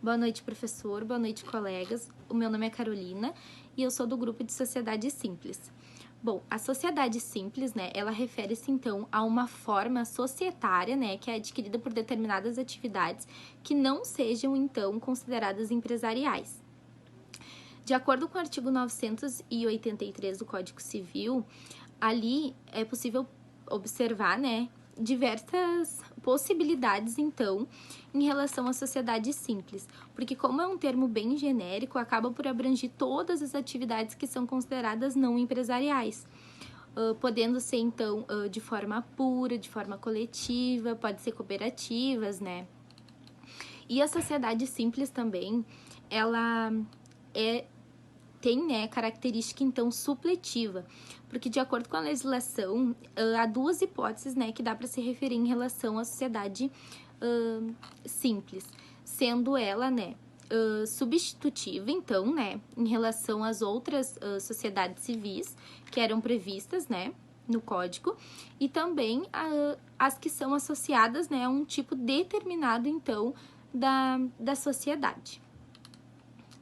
Boa noite, professor. Boa noite, colegas. O meu nome é Carolina e eu sou do grupo de Sociedade Simples. Bom, a sociedade simples, ela refere-se então a uma forma societária, que é adquirida por determinadas atividades que não sejam então consideradas empresariais. De acordo com o artigo 983 do Código Civil, ali é possível observar, diversas possibilidades, então, em relação à sociedade simples, porque como é um termo bem genérico, acaba por abranger todas as atividades que são consideradas não empresariais, podendo ser, então, de forma pura, de forma coletiva, pode ser cooperativas, E a sociedade simples também, ela tem, característica, então, supletiva, porque, de acordo com a legislação, há duas hipóteses, que dá para se referir em relação à sociedade simples, sendo ela, substitutiva, então, em relação às outras sociedades civis que eram previstas, no Código, e também as que são associadas, a um tipo determinado, então, da sociedade.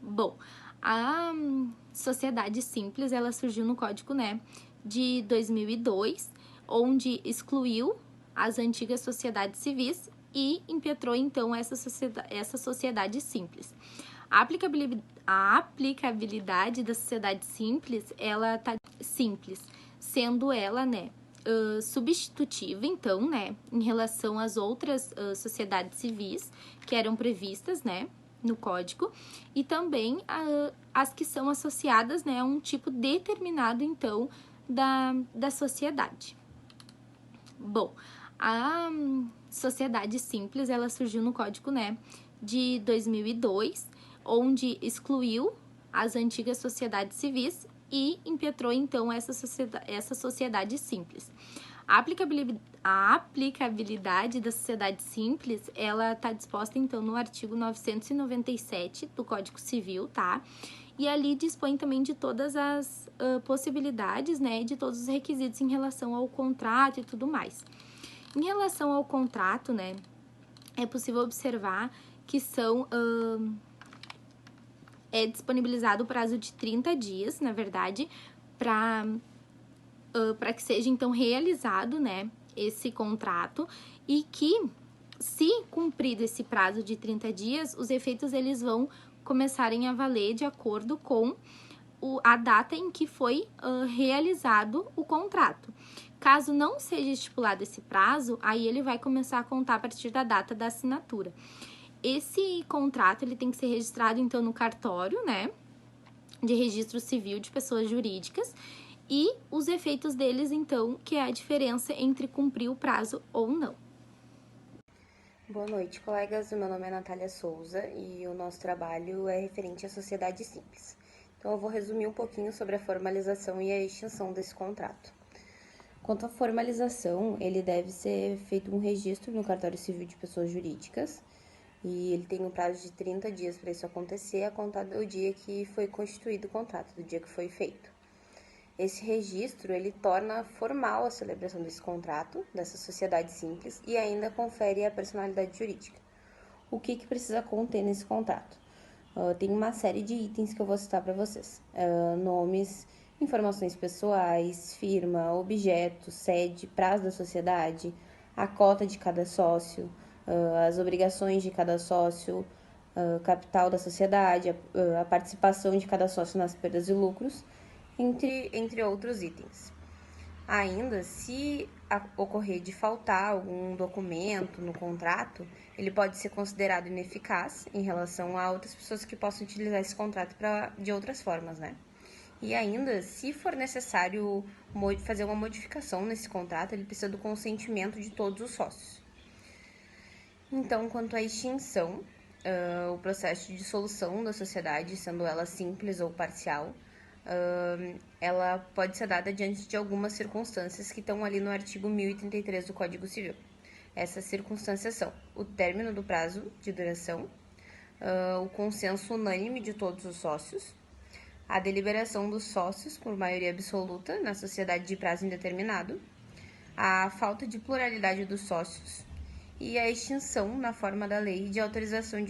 Bom, a sociedade simples, ela surgiu no Código, de 2002, onde excluiu as antigas sociedades civis e impetrou, então, essa sociedade simples. A aplicabilidade da sociedade simples, ela tá simples, sendo ela, substitutiva, então, em relação às outras sociedades civis que eram previstas, no Código, e também as que são associadas, a um tipo determinado, então, da sociedade. Bom, a sociedade simples, ela surgiu no Código, de 2002, onde excluiu as antigas sociedades civis e impetrou, então, essa sociedade simples. A aplicabilidade da sociedade simples, ela está disposta, então, no artigo 997 do Código Civil, tá? E ali dispõe também de todas as possibilidades, de todos os requisitos em relação ao contrato e tudo mais. Em relação ao contrato, é possível observar que é disponibilizado o prazo de 30 dias, na verdade, para que seja, então, realizado, esse contrato, e que, se cumprido esse prazo de 30 dias, os efeitos eles vão começarem a valer de acordo com a data em que foi realizado o contrato. Caso não seja estipulado esse prazo, aí ele vai começar a contar a partir da data da assinatura. Esse contrato ele tem que ser registrado, então, no cartório, de registro civil de pessoas jurídicas, e os efeitos deles, então, que é a diferença entre cumprir o prazo ou não. Boa noite, colegas. O meu nome é Natália Souza e o nosso trabalho é referente à sociedade simples. Então, eu vou resumir um pouquinho sobre a formalização e a extinção desse contrato. Quanto à formalização, ele deve ser feito um registro no cartório civil de pessoas jurídicas e ele tem um prazo de 30 dias para isso acontecer, a contar do dia que foi constituído o contrato, do dia que foi feito. Esse registro, ele torna formal a celebração desse contrato, dessa sociedade simples, e ainda confere a personalidade jurídica. O que precisa conter nesse contrato? Tem uma série de itens que eu vou citar para vocês. Nomes, informações pessoais, firma, objeto, sede, prazo da sociedade, a cota de cada sócio, as obrigações de cada sócio, capital da sociedade, a participação de cada sócio nas perdas e lucros, entre outros itens. Ainda, se ocorrer de faltar algum documento no contrato, ele pode ser considerado ineficaz em relação a outras pessoas que possam utilizar esse contrato de outras formas, E ainda, se for necessário fazer uma modificação nesse contrato, ele precisa do consentimento de todos os sócios. Então, quanto à extinção, o processo de dissolução da sociedade, sendo ela simples ou parcial, ela pode ser dada diante de algumas circunstâncias que estão ali no artigo 1033 do Código Civil. Essas circunstâncias são o término do prazo de duração, o consenso unânime de todos os sócios, a deliberação dos sócios por maioria absoluta na sociedade de prazo indeterminado, a falta de pluralidade dos sócios e a extinção, na forma da lei, de autorização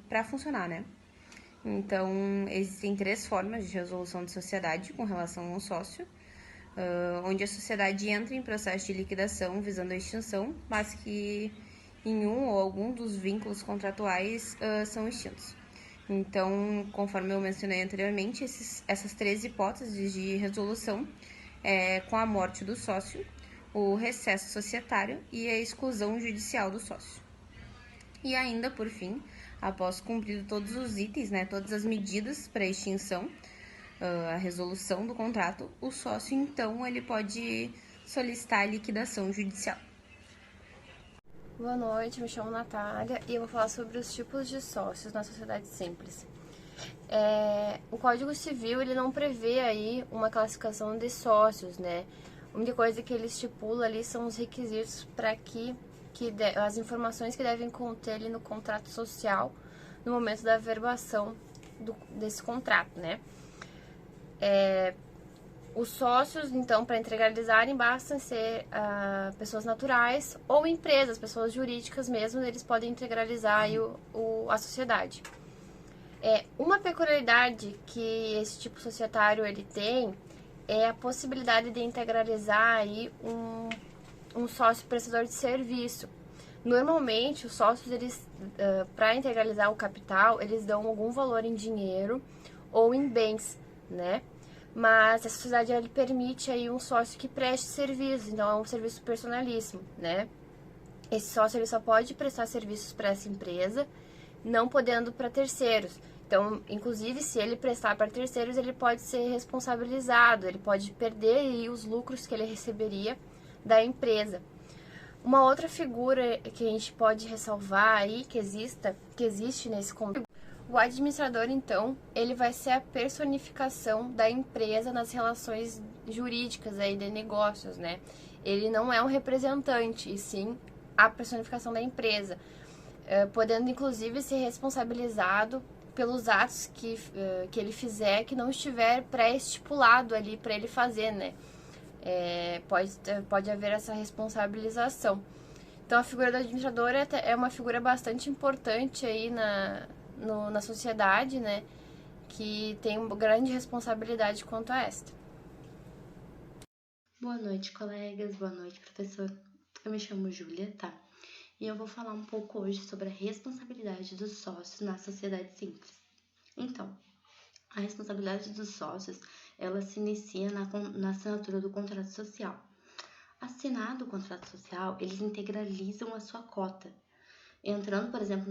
para funcionar, né? Então, existem 3 formas de resolução de sociedade com relação ao sócio, onde a sociedade entra em processo de liquidação visando a extinção, mas que em um ou algum dos vínculos contratuais são extintos. Então, conforme eu mencionei anteriormente, essas 3 hipóteses de resolução com a morte do sócio, o recesso societário e a exclusão judicial do sócio. E ainda, por fim, após cumprido todos os itens, né, todas as medidas para extinção, a resolução do contrato, o sócio, então, ele pode solicitar a liquidação judicial. Boa noite, me chamo Natália e eu vou falar sobre os tipos de sócios na sociedade simples. O Código Civil, ele não prevê aí uma classificação de sócios, né? A única coisa que ele estipula ali são os requisitos para as informações que devem conter ali no contrato social no momento da averbação desse contrato, né? Os sócios, então, para integralizarem, basta ser pessoas naturais ou empresas, pessoas jurídicas mesmo, eles podem integralizar aí a sociedade. Uma peculiaridade que esse tipo societário ele tem é a possibilidade de integralizar aí um sócio prestador de serviço. Normalmente, os sócios, eles, para integralizar o capital, eles dão algum valor em dinheiro ou em bens, né? Mas a sociedade ele permite aí um sócio que preste serviços, então é um serviço personalíssimo, né? Esse sócio ele só pode prestar serviços para essa empresa, não podendo para terceiros. Então, inclusive, se ele prestar para terceiros, ele pode ser responsabilizado, ele pode perder aí os lucros que ele receberia da empresa. Uma outra figura que a gente pode ressalvar aí que existe nesse contrato, o administrador, então, ele vai ser a personificação da empresa nas relações jurídicas aí de negócios, né? Ele não é um representante, e sim a personificação da empresa, podendo inclusive ser responsabilizado pelos atos que ele fizer que não estiver pré-estipulado ali para ele fazer, né? Pode haver essa responsabilização. Então, a figura do administrador é uma figura bastante importante aí na sociedade, né? Que tem uma grande responsabilidade quanto a esta. Boa noite, colegas. Boa noite, professor. Eu me chamo Júlia, tá? E eu vou falar um pouco hoje sobre a responsabilidade dos sócios na sociedade simples. Então, a responsabilidade dos sócios, ela se inicia na assinatura do contrato social. Assinado o contrato social, eles integralizam a sua cota, entrando, por exemplo,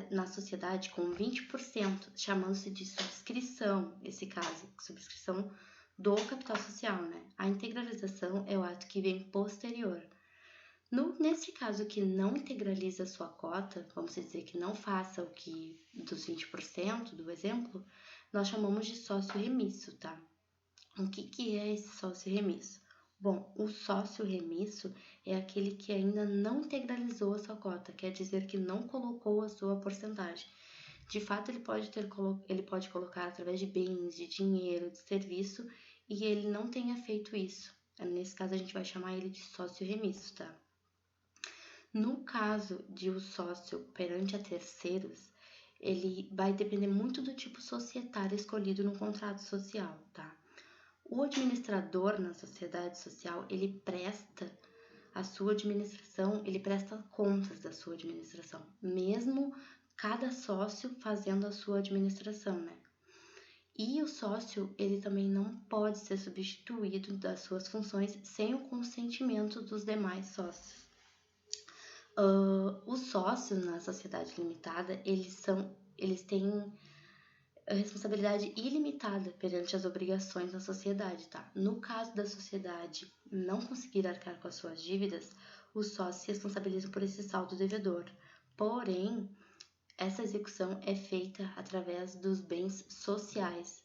na sociedade com 20%, chamando-se de subscrição, esse caso, subscrição do capital social, né? A integralização é o ato que vem posterior. Nesse caso que não integraliza a sua cota, vamos dizer que não faça o que dos 20% do exemplo, nós chamamos de sócio remisso, tá? O que é esse sócio remisso? Bom, o sócio remisso é aquele que ainda não integralizou a sua cota, quer dizer que não colocou a sua porcentagem. De fato, ele pode colocar através de bens, de dinheiro, de serviço, e ele não tenha feito isso. Nesse caso, a gente vai chamar ele de sócio remisso, tá? No caso de o sócio perante a terceiros, ele vai depender muito do tipo societário escolhido no contrato social, tá? O administrador na sociedade social, ele presta a sua administração, ele presta contas da sua administração, mesmo cada sócio fazendo a sua administração, né? E o sócio, ele também não pode ser substituído das suas funções sem o consentimento dos demais sócios. Os sócios na sociedade limitada, eles têm responsabilidade ilimitada perante as obrigações da sociedade, tá? No caso da sociedade não conseguir arcar com as suas dívidas, os sócios se responsabilizam por esse saldo devedor. Porém, essa execução é feita através dos bens sociais,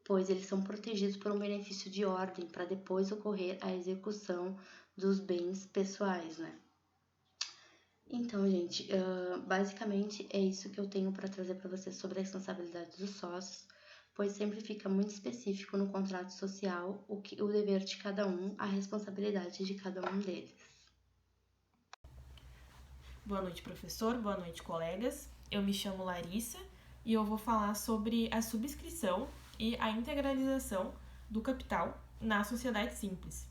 pois eles são protegidos por um benefício de ordem para depois ocorrer a execução dos bens pessoais, né? Então, gente, basicamente é isso que eu tenho para trazer para vocês sobre a responsabilidade dos sócios, pois sempre fica muito específico no contrato social o dever de cada um, a responsabilidade de cada um deles. Boa noite, professor. Boa noite, colegas. Eu me chamo Larissa e eu vou falar sobre a subscrição e a integralização do capital na sociedade simples.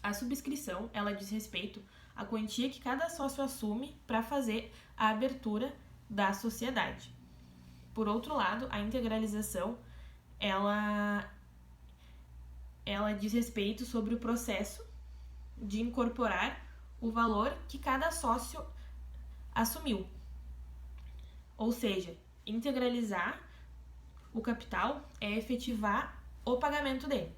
A subscrição, ela diz respeito à quantia que cada sócio assume para fazer a abertura da sociedade. Por outro lado, a integralização, ela diz respeito sobre o processo de incorporar o valor que cada sócio assumiu. Ou seja, integralizar o capital é efetivar o pagamento dele.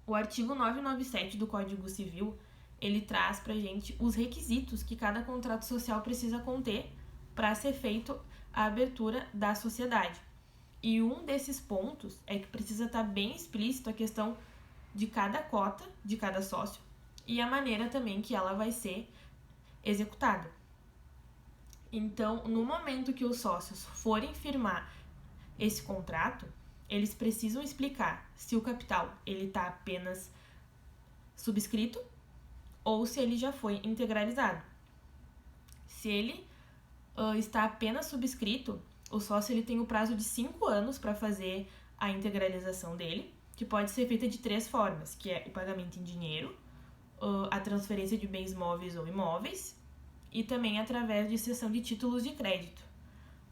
O artigo 997 do Código Civil, ele traz pra gente os requisitos que cada contrato social precisa conter para ser feito a abertura da sociedade. E um desses pontos é que precisa estar bem explícito a questão de cada cota, de cada sócio, e a maneira também que ela vai ser executada. Então, no momento que os sócios forem firmar esse contrato, eles precisam explicar se o capital está apenas subscrito ou se ele já foi integralizado. Se ele está apenas subscrito, o sócio ele tem o prazo de 5 anos para fazer a integralização dele, que pode ser feita de 3 formas, que é o pagamento em dinheiro, a transferência de bens móveis ou imóveis e também através de cessão de títulos de crédito.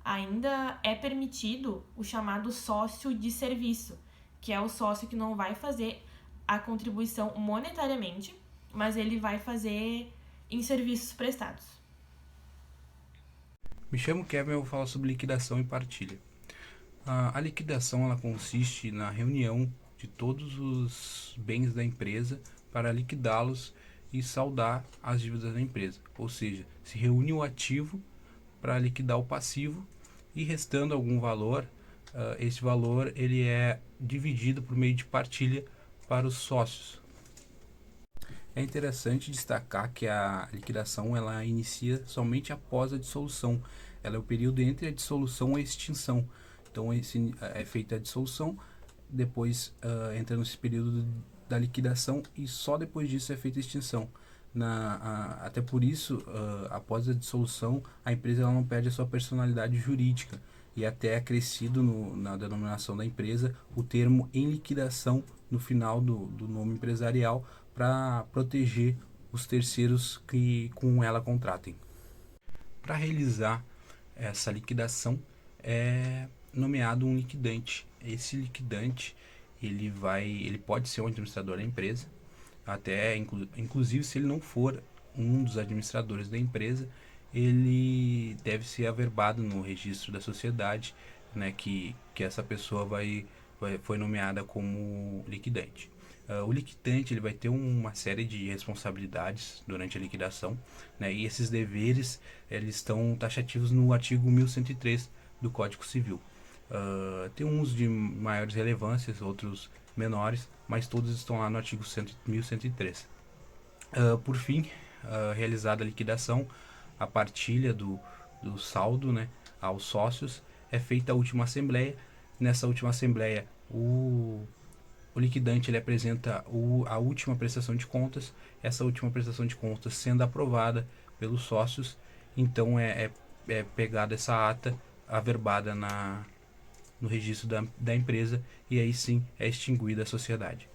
Ainda é permitido o chamado sócio de serviço, que é o sócio que não vai fazer a contribuição monetariamente, mas ele vai fazer em serviços prestados. Me chamo Kevin e eu vou falar sobre liquidação e partilha. A liquidação ela consiste na reunião de todos os bens da empresa para liquidá-los e saldar as dívidas da empresa. Ou seja, se reúne o ativo para liquidar o passivo e restando algum valor, esse valor ele é dividido por meio de partilha para os sócios. É interessante destacar que a liquidação ela inicia somente após a dissolução. Ela é o período entre a dissolução e a extinção. Então é feita a dissolução, depois entra nesse período da liquidação e só depois disso é feita a extinção. Até por isso, após a dissolução, a empresa ela não perde a sua personalidade jurídica e até é acrescido na denominação da empresa o termo em liquidação no final do nome empresarial para proteger os terceiros que com ela contratem. Para realizar essa liquidação é nomeado um liquidante. Esse liquidante ele pode ser um administrador da empresa, até inclusive se ele não for um dos administradores da empresa, ele deve ser averbado no registro da sociedade, né, que essa pessoa foi nomeada como liquidante. O liquidante ele vai ter uma série de responsabilidades durante a liquidação, né, e esses deveres eles estão taxativos no artigo 1103 do Código Civil. Tem uns de maiores relevâncias, outros menores, mas todos estão lá no artigo 1103. Por fim, realizada a liquidação, a partilha do saldo, né, aos sócios, é feita a última assembleia. Nessa última assembleia, o liquidante ele apresenta a última prestação de contas. Essa última prestação de contas sendo aprovada pelos sócios, então é pegada essa ata averbada no registro da empresa e aí sim é extinguida a sociedade.